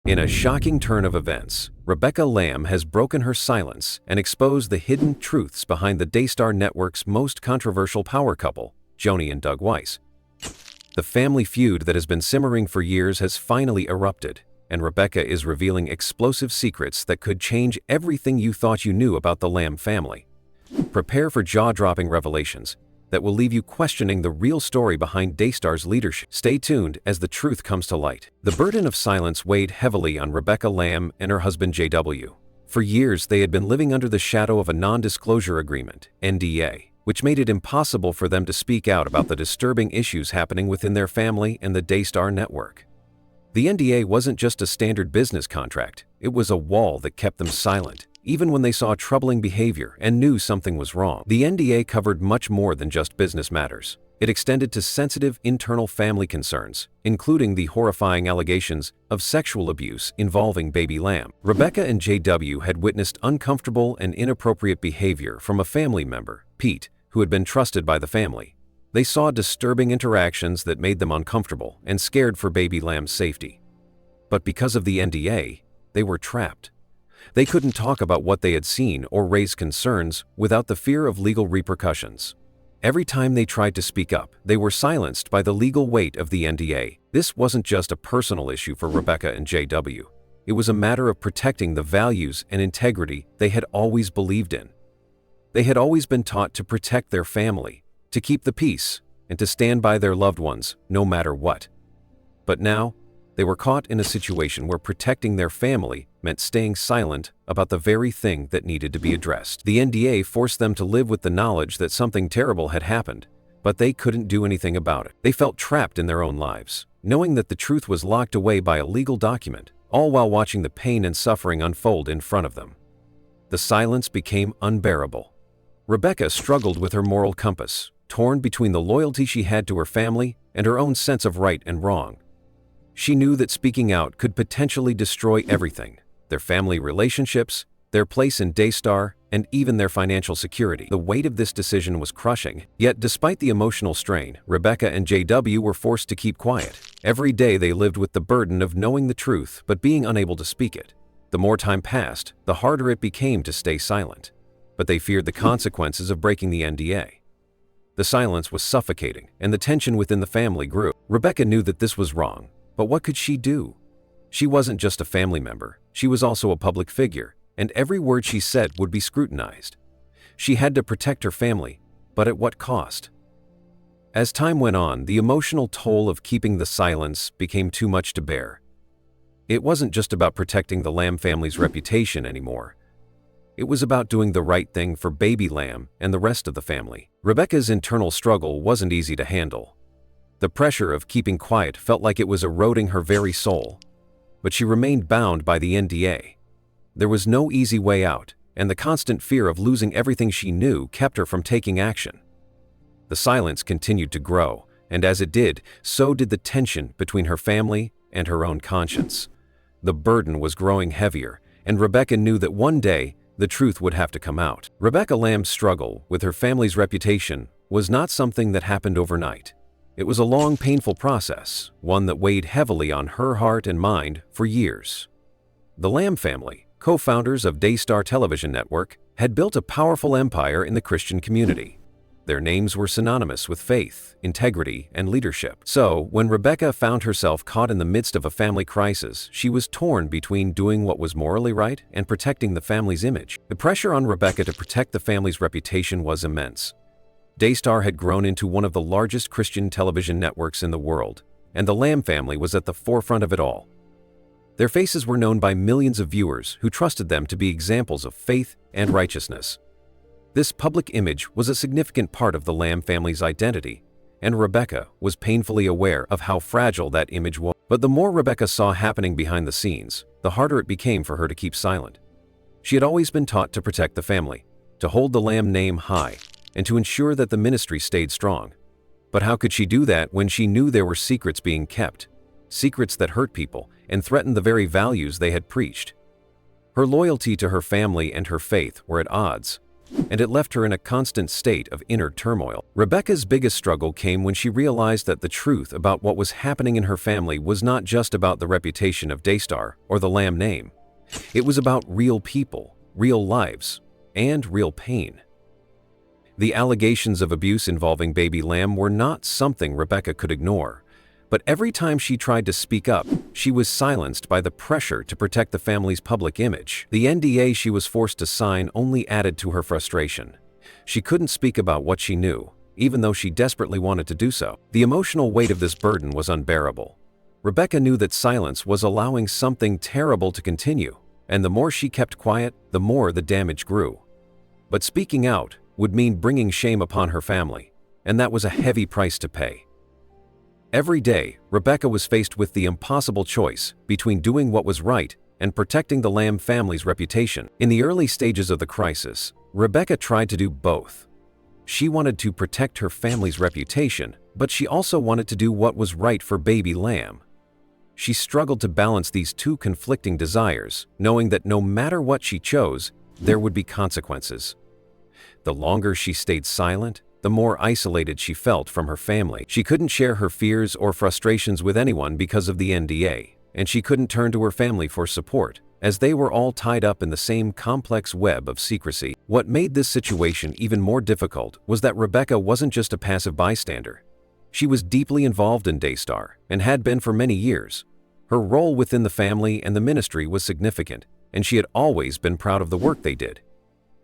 In a shocking turn of events, Rebecca Lamb has broken her silence and exposed the hidden truths behind the Daystar network's most controversial power couple, Joni and Doug Weiss. The family feud that has been simmering for years has finally erupted, and Rebecca is revealing explosive secrets that could change everything you thought you knew about the Lamb family. Prepare for jaw-dropping revelations that will leave you questioning the real story behind Daystar's leadership. Stay tuned as the truth comes to light. The burden of silence weighed heavily on Rebecca Lamb and her husband JW. For years, they had been living under the shadow of a non-disclosure agreement, NDA, which made it impossible for them to speak out about the disturbing issues happening within their family and the Daystar network. The NDA wasn't just a standard business contract, it was a wall that kept them silent, even when they saw troubling behavior and knew something was wrong. The NDA covered much more than just business matters. It extended to sensitive internal family concerns, including the horrifying allegations of sexual abuse involving baby Lamb. Rebecca and JW had witnessed uncomfortable and inappropriate behavior from a family member, Pete, who had been trusted by the family. They saw disturbing interactions that made them uncomfortable and scared for baby Lamb's safety. But because of the NDA, they were trapped. They couldn't talk about what they had seen or raise concerns without the fear of legal repercussions. Every time they tried to speak up, they were silenced by the legal weight of the NDA. This wasn't just a personal issue for Rebecca and JW. It was a matter of protecting the values and integrity they had always believed in. They had always been taught to protect their family, to keep the peace, and to stand by their loved ones, no matter what. But now, they were caught in a situation where protecting their family meant staying silent about the very thing that needed to be addressed. The NDA forced them to live with the knowledge that something terrible had happened, but they couldn't do anything about it. They felt trapped in their own lives, knowing that the truth was locked away by a legal document, all while watching the pain and suffering unfold in front of them. The silence became unbearable. Rebecca struggled with her moral compass, torn between the loyalty she had to her family and her own sense of right and wrong. She knew that speaking out could potentially destroy everything: their family relationships, their place in Daystar, and even their financial security. The weight of this decision was crushing, yet despite the emotional strain, Rebecca and JW were forced to keep quiet. Every day they lived with the burden of knowing the truth but being unable to speak it. The more time passed, the harder it became to stay silent. But they feared the consequences of breaking the NDA. The silence was suffocating, and the tension within the family grew. Rebecca knew that this was wrong, but what could she do? She wasn't just a family member, she was also a public figure, and every word she said would be scrutinized. She had to protect her family, but at what cost? As time went on, the emotional toll of keeping the silence became too much to bear. It wasn't just about protecting the Lamb family's reputation anymore. It was about doing the right thing for baby Lamb and the rest of the family. Rebecca's internal struggle wasn't easy to handle. The pressure of keeping quiet felt like it was eroding her very soul. But she remained bound by the NDA. There was no easy way out, and the constant fear of losing everything she knew kept her from taking action. The silence continued to grow, and as it did, so did the tension between her family and her own conscience. The burden was growing heavier, and Rebecca knew that one day, the truth would have to come out. Rebecca Lamb's struggle with her family's reputation was not something that happened overnight. It was a long, painful process, one that weighed heavily on her heart and mind for years. The Lamb family, co-founders of Daystar television network, had built a powerful empire in the Christian community. Their names were synonymous with faith, integrity, and leadership. So, when Rebecca found herself caught in the midst of a family crisis, she was torn between doing what was morally right and protecting the family's image. The pressure on Rebecca to protect the family's reputation was immense. Daystar had grown into one of the largest Christian television networks in the world, and the Lamb family was at the forefront of it all. Their faces were known by millions of viewers who trusted them to be examples of faith and righteousness. This public image was a significant part of the Lamb family's identity, and Rebecca was painfully aware of how fragile that image was. But the more Rebecca saw happening behind the scenes, the harder it became for her to keep silent. She had always been taught to protect the family, to hold the Lamb name high, and to ensure that the ministry stayed strong. But how could she do that when she knew there were secrets being kept? Secrets that hurt people and threatened the very values they had preached. Her loyalty to her family and her faith were at odds, and it left her in a constant state of inner turmoil. Rebecca's biggest struggle came when she realized that the truth about what was happening in her family was not just about the reputation of Daystar or the Lamb name. It was about real people, real lives, and real pain. The allegations of abuse involving baby Lamb were not something Rebecca could ignore, but every time she tried to speak up, she was silenced by the pressure to protect the family's public image. The NDA she was forced to sign only added to her frustration. She couldn't speak about what she knew, even though she desperately wanted to do so. The emotional weight of this burden was unbearable. Rebecca knew that silence was allowing something terrible to continue, and the more she kept quiet, the more the damage grew. But speaking out would mean bringing shame upon her family, and that was a heavy price to pay. Every day, Rebecca was faced with the impossible choice between doing what was right and protecting the Lamb family's reputation. In the early stages of the crisis, Rebecca tried to do both. She wanted to protect her family's reputation, but she also wanted to do what was right for baby Lamb. She struggled to balance these two conflicting desires, knowing that no matter what she chose, there would be consequences. The longer she stayed silent, the more isolated she felt from her family. She couldn't share her fears or frustrations with anyone because of the NDA, and she couldn't turn to her family for support, as they were all tied up in the same complex web of secrecy. What made this situation even more difficult was that Rebecca wasn't just a passive bystander. She was deeply involved in Daystar, and had been for many years. Her role within the family and the ministry was significant, and she had always been proud of the work they did.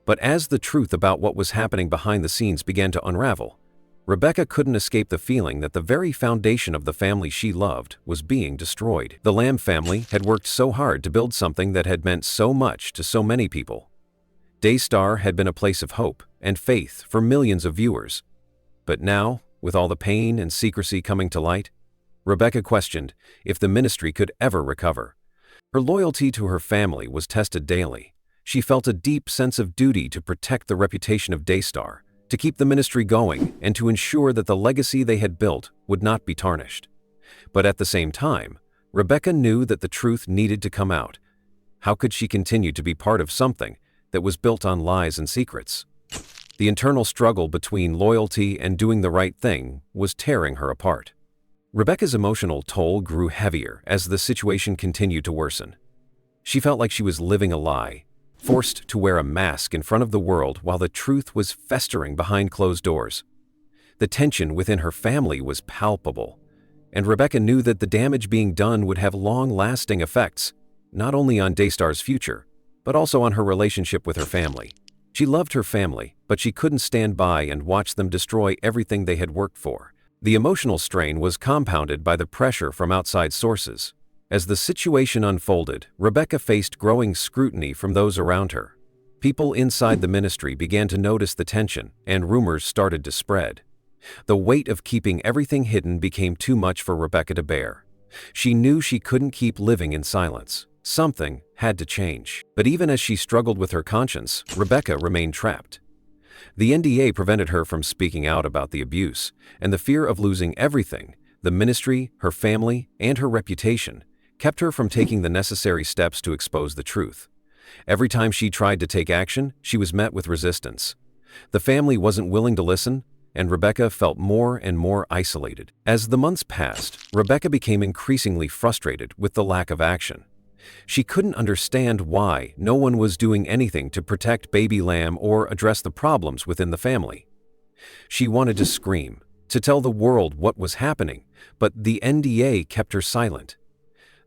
But as the truth about what was happening behind the scenes began to unravel, Rebecca couldn't escape the feeling that the very foundation of the family she loved was being destroyed. The Lamb family had worked so hard to build something that had meant so much to so many people. Daystar had been a place of hope and faith for millions of viewers. But now, with all the pain and secrecy coming to light, Rebecca questioned if the ministry could ever recover. Her loyalty to her family was tested daily. She felt a deep sense of duty to protect the reputation of Daystar, to keep the ministry going, and to ensure that the legacy they had built would not be tarnished. But at the same time, Rebecca knew that the truth needed to come out. How could she continue to be part of something that was built on lies and secrets? The internal struggle between loyalty and doing the right thing was tearing her apart. Rebecca's emotional toll grew heavier as the situation continued to worsen. She felt like she was living a lie, forced to wear a mask in front of the world while the truth was festering behind closed doors. The tension within her family was palpable, and Rebecca knew that the damage being done would have long-lasting effects, not only on Daystar's future, but also on her relationship with her family. She loved her family, but she couldn't stand by and watch them destroy everything they had worked for. The emotional strain was compounded by the pressure from outside sources. As the situation unfolded, Rebecca faced growing scrutiny from those around her. People inside the ministry began to notice the tension, and rumors started to spread. The weight of keeping everything hidden became too much for Rebecca to bear. She knew she couldn't keep living in silence. Something had to change. But even as she struggled with her conscience, Rebecca remained trapped. The NDA prevented her from speaking out about the abuse, and the fear of losing everything, the ministry, her family, and her reputation, kept her from taking the necessary steps to expose the truth. Every time she tried to take action, she was met with resistance. The family wasn't willing to listen, and Rebecca felt more and more isolated. As the months passed, Rebecca became increasingly frustrated with the lack of action. She couldn't understand why no one was doing anything to protect baby Lamb or address the problems within the family. She wanted to scream, to tell the world what was happening, but the NDA kept her silent.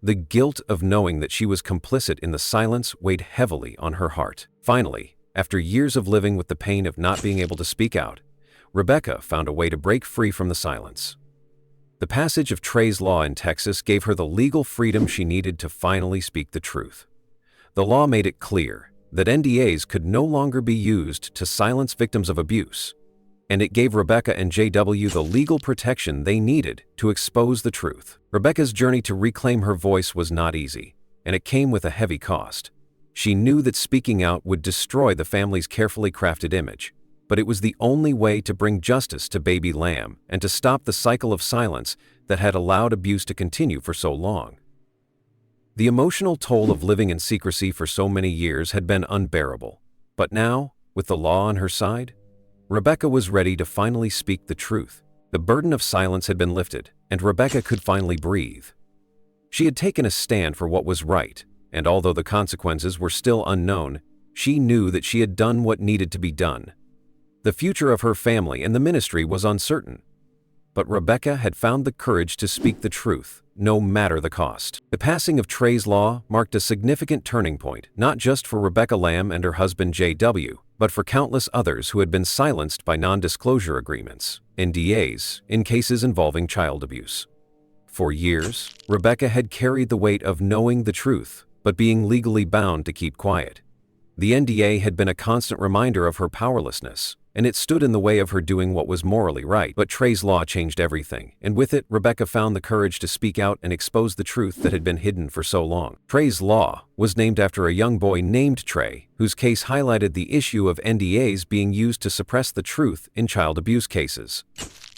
The guilt of knowing that she was complicit in the silence weighed heavily on her heart. Finally, after years of living with the pain of not being able to speak out, Rebecca found a way to break free from the silence. The passage of Trey's law in Texas gave her the legal freedom she needed to finally speak the truth. The law made it clear that NDAs could no longer be used to silence victims of abuse, and it gave Rebecca and JW the legal protection they needed to expose the truth. Rebecca's journey to reclaim her voice was not easy, and it came with a heavy cost. She knew that speaking out would destroy the family's carefully crafted image, but it was the only way to bring justice to baby Lamb and to stop the cycle of silence that had allowed abuse to continue for so long. The emotional toll of living in secrecy for so many years had been unbearable, but now With the law on her side, Rebecca was ready to finally speak the truth. The burden of silence had been lifted, and Rebecca could finally breathe. She had taken a stand for what was right, and although the consequences were still unknown, she knew that she had done what needed to be done. The future of her family and the ministry was uncertain, but Rebecca had found the courage to speak the truth, no matter the cost. The passing of Trey's law marked a significant turning point, not just for Rebecca Lamb and her husband J.W., but for countless others who had been silenced by non-disclosure agreements, NDAs, in cases involving child abuse. For years, Rebecca had carried the weight of knowing the truth, but being legally bound to keep quiet. The NDA had been a constant reminder of her powerlessness, and it stood in the way of her doing what was morally right. But Trey's law changed everything, and with it, Rebecca found the courage to speak out and expose the truth that had been hidden for so long. Trey's law was named after a young boy named Trey, whose case highlighted the issue of NDAs being used to suppress the truth in child abuse cases.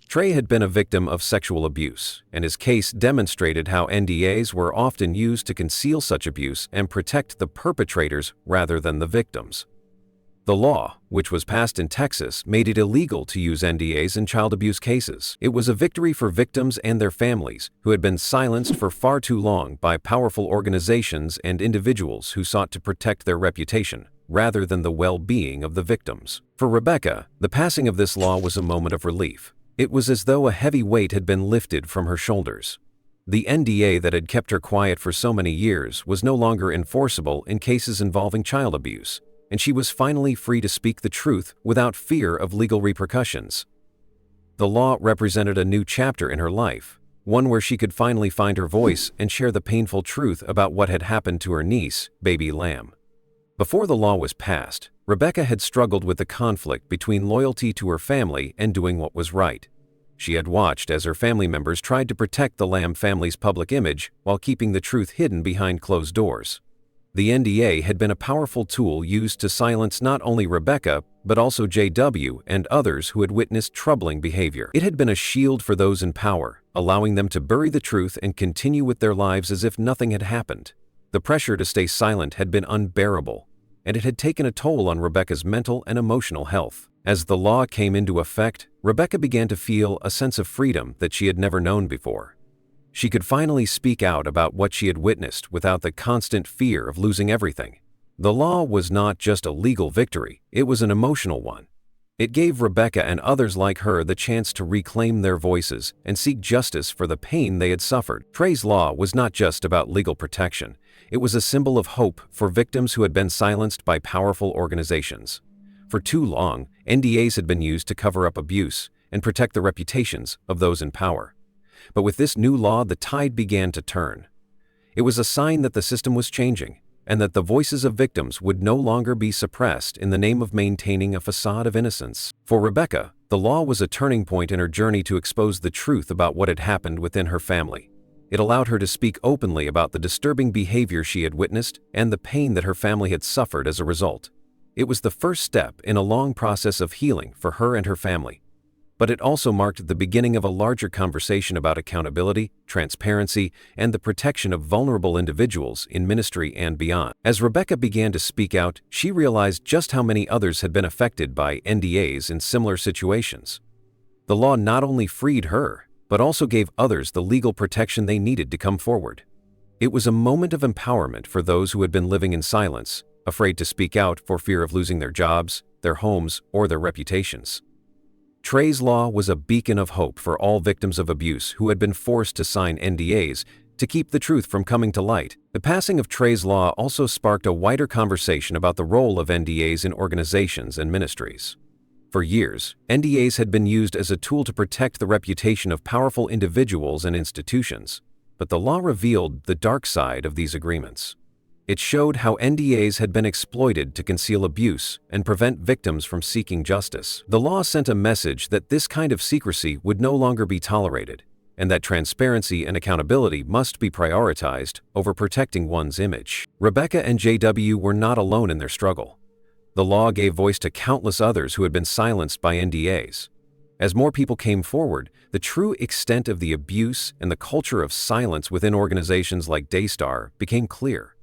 Trey had been a victim of sexual abuse, and his case demonstrated how NDAs were often used to conceal such abuse and protect the perpetrators rather than the victims. The law, which was passed in Texas, made it illegal to use NDAs in child abuse cases. It was a victory for victims and their families, who had been silenced for far too long by powerful organizations and individuals who sought to protect their reputation, rather than the well-being of the victims. For Rebecca, the passing of this law was a moment of relief. It was as though a heavy weight had been lifted from her shoulders. The NDA that had kept her quiet for so many years was no longer enforceable in cases involving child abuse, and she was finally free to speak the truth without fear of legal repercussions. The law represented a new chapter in her life, one where she could finally find her voice and share the painful truth about what had happened to her niece, baby Lamb. Before the law was passed, Rebecca had struggled with the conflict between loyalty to her family and doing what was right. She had watched as her family members tried to protect the Lamb family's public image while keeping the truth hidden behind closed doors. The NDA had been a powerful tool used to silence not only Rebecca, but also J.W. and others who had witnessed troubling behavior. It had been a shield for those in power, allowing them to bury the truth and continue with their lives as if nothing had happened. The pressure to stay silent had been unbearable, and it had taken a toll on Rebecca's mental and emotional health. As the law came into effect, Rebecca began to feel a sense of freedom that she had never known before. She could finally speak out about what she had witnessed without the constant fear of losing everything. The law was not just a legal victory, it was an emotional one. It gave Rebecca and others like her the chance to reclaim their voices and seek justice for the pain they had suffered. Trey's law was not just about legal protection, it was a symbol of hope for victims who had been silenced by powerful organizations. For too long, NDAs had been used to cover up abuse and protect the reputations of those in power. But with this new law, the tide began to turn. It was a sign that the system was changing, and that the voices of victims would no longer be suppressed in the name of maintaining a facade of innocence. For Rebecca, the law was a turning point in her journey to expose the truth about what had happened within her family. It allowed her to speak openly about the disturbing behavior she had witnessed and the pain that her family had suffered as a result. It was the first step in a long process of healing for her and her family. But it also marked the beginning of a larger conversation about accountability, transparency, and the protection of vulnerable individuals in ministry and beyond. As Rebecca began to speak out, she realized just how many others had been affected by NDAs in similar situations. The law not only freed her, but also gave others the legal protection they needed to come forward. It was a moment of empowerment for those who had been living in silence, afraid to speak out for fear of losing their jobs, their homes, or their reputations. Trey's law was a beacon of hope for all victims of abuse who had been forced to sign NDAs to keep the truth from coming to light. The passing of Trey's law also sparked a wider conversation about the role of NDAs in organizations and ministries. For years, NDAs had been used as a tool to protect the reputation of powerful individuals and institutions, but the law revealed the dark side of these agreements. It showed how NDAs had been exploited to conceal abuse and prevent victims from seeking justice. The law sent a message that this kind of secrecy would no longer be tolerated, and that transparency and accountability must be prioritized over protecting one's image. Rebecca and J.W. were not alone in their struggle. The law gave voice to countless others who had been silenced by NDAs. As more people came forward, the true extent of the abuse and the culture of silence within organizations like Daystar became clear.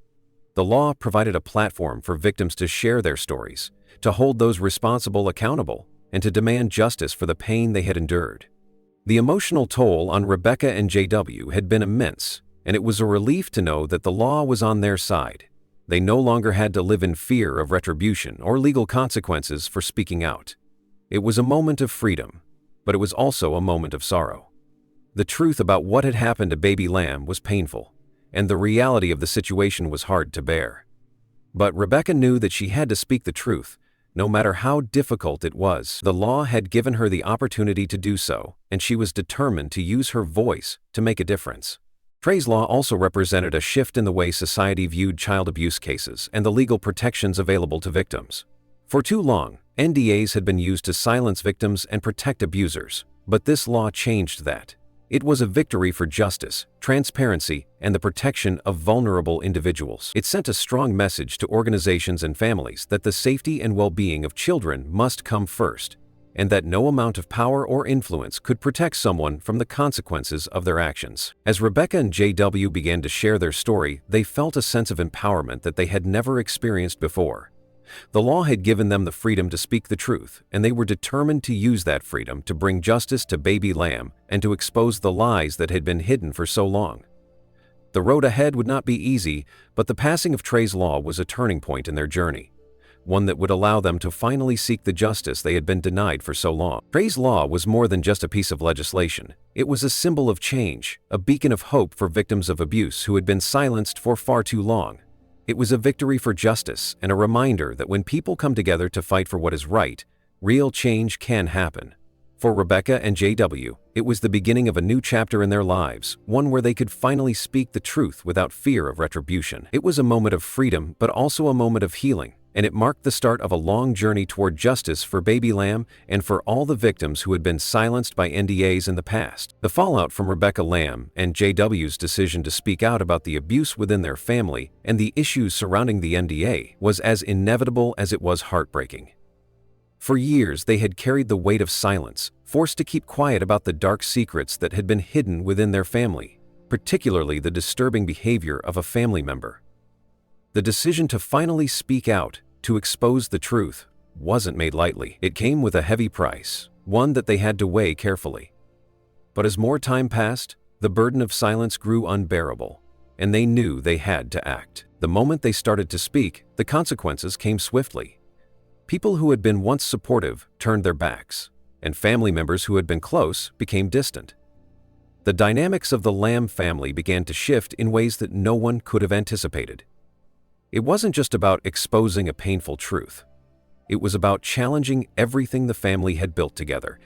The law provided a platform for victims to share their stories, to hold those responsible accountable, and to demand justice for the pain they had endured. The emotional toll on Rebecca and JW had been immense, and it was a relief to know that the law was on their side. They no longer had to live in fear of retribution or legal consequences for speaking out. It was a moment of freedom, but it was also a moment of sorrow. The truth about what had happened to baby Lamb was painful, and the reality of the situation was hard to bear. But Rebecca knew that she had to speak the truth, no matter how difficult it was. The law had given her the opportunity to do so, and she was determined to use her voice to make a difference. Trey's law also represented a shift in the way society viewed child abuse cases and the legal protections available to victims. For too long, NDAs had been used to silence victims and protect abusers, but this law changed that. It was a victory for justice, transparency, and the protection of vulnerable individuals. It sent a strong message to organizations and families that the safety and well-being of children must come first, and that no amount of power or influence could protect someone from the consequences of their actions. As Rebecca and JW began to share their story, they felt a sense of empowerment that they had never experienced before. The law had given them the freedom to speak the truth, and they were determined to use that freedom to bring justice to baby Lamb and to expose the lies that had been hidden for so long. The road ahead would not be easy, but the passing of Trey's law was a turning point in their journey, one that would allow them to finally seek the justice they had been denied for so long. Trey's law was more than just a piece of legislation. It was a symbol of change, a beacon of hope for victims of abuse who had been silenced for far too long. It was a victory for justice and a reminder that when people come together to fight for what is right, real change can happen. For Rebecca and JW, it was the beginning of a new chapter in their lives, one where they could finally speak the truth without fear of retribution. It was a moment of freedom, but also a moment of healing, and it marked the start of a long journey toward justice for baby Lamb and for all the victims who had been silenced by NDAs in the past. The fallout from Rebecca Lamb and JW's decision to speak out about the abuse within their family and the issues surrounding the NDA was as inevitable as it was heartbreaking. For years, they had carried the weight of silence, forced to keep quiet about the dark secrets that had been hidden within their family, particularly the disturbing behavior of a family member. The decision to finally speak out, to expose the truth, wasn't made lightly. It came with a heavy price, one that they had to weigh carefully. But as more time passed, the burden of silence grew unbearable, and they knew they had to act. The moment they started to speak, the consequences came swiftly. People who had been once supportive turned their backs, and family members who had been close became distant. The dynamics of the Lamb family began to shift in ways that no one could have anticipated. It wasn't just about exposing a painful truth. It was about challenging everything the family had built together,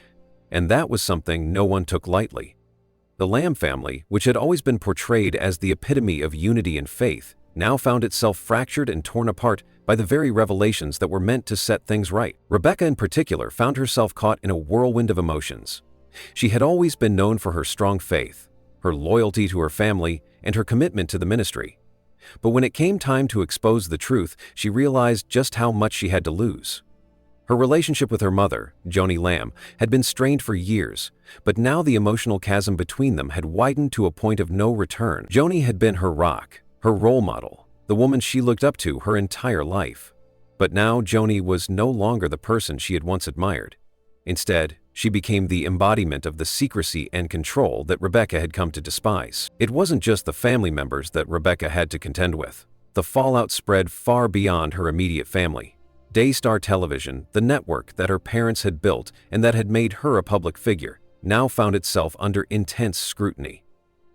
and that was something no one took lightly. The Lamb family, which had always been portrayed as the epitome of unity and faith, now found itself fractured and torn apart by the very revelations that were meant to set things right. Rebecca in particular found herself caught in a whirlwind of emotions. She had always been known for her strong faith, her loyalty to her family, and her commitment to the ministry. But when it came time to expose the truth, she realized just how much she had to lose. Her relationship with her mother, Joni Lamb, had been strained for years, but now the emotional chasm between them had widened to a point of no return. Joni had been her rock, her role model, the woman she looked up to her entire life. But now Joni was no longer the person she had once admired. Instead, she became the embodiment of the secrecy and control that Rebecca had come to despise. It wasn't just the family members that Rebecca had to contend with. The fallout spread far beyond her immediate family. Daystar Television, the network that her parents had built and that had made her a public figure, now found itself under intense scrutiny.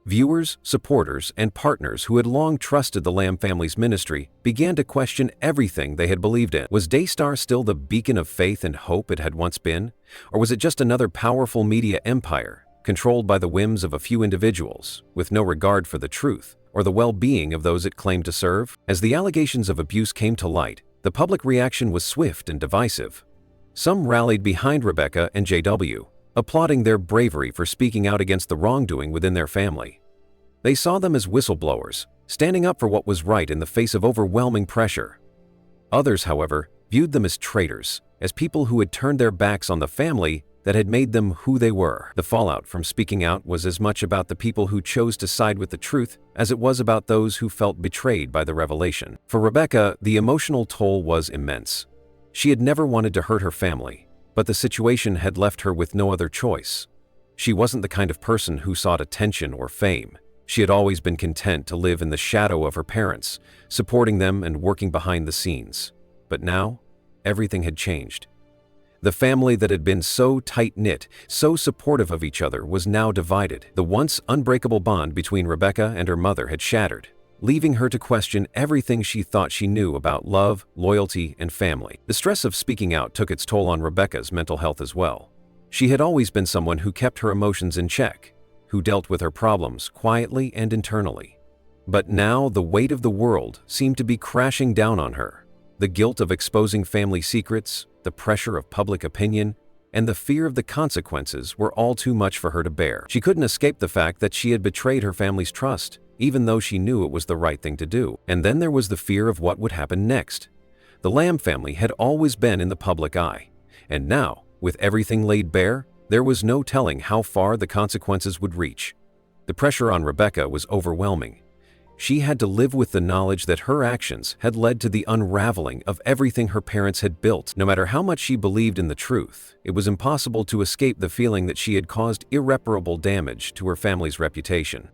Viewers, supporters, and partners who had long trusted the Lamb family's ministry began to question everything they had believed in. Was Daystar still the beacon of faith and hope it had once been? Or was it just another powerful media empire, controlled by the whims of a few individuals, with no regard for the truth or the well-being of those it claimed to serve? As the allegations of abuse came to light, the public reaction was swift and divisive. Some rallied behind Rebecca and JW, applauding their bravery for speaking out against the wrongdoing within their family. They saw them as whistleblowers, standing up for what was right in the face of overwhelming pressure. Others, however, viewed them as traitors, as people who had turned their backs on the family that had made them who they were. The fallout from speaking out was as much about the people who chose to side with the truth as it was about those who felt betrayed by the revelation. For Rebecca, the emotional toll was immense. She had never wanted to hurt her family, but the situation had left her with no other choice. She wasn't the kind of person who sought attention or fame. She had always been content to live in the shadow of her parents, supporting them and working behind the scenes. But now, everything had changed. The family that had been so tight-knit, so supportive of each other, was now divided. The once unbreakable bond between Rebecca and her mother had shattered, leaving her to question everything she thought she knew about love, loyalty, and family. The stress of speaking out took its toll on Rebecca's mental health as well. She had always been someone who kept her emotions in check, who dealt with her problems quietly and internally. But now the weight of the world seemed to be crashing down on her. The guilt of exposing family secrets, the pressure of public opinion, and the fear of the consequences were all too much for her to bear. She couldn't escape the fact that she had betrayed her family's trust, even though she knew it was the right thing to do. And then there was the fear of what would happen next. The Lamb family had always been in the public eye, and now, with everything laid bare, there was no telling how far the consequences would reach. The pressure on Rebecca was overwhelming. She had to live with the knowledge that her actions had led to the unraveling of everything her parents had built. No matter how much she believed in the truth, it was impossible to escape the feeling that she had caused irreparable damage to her family's reputation.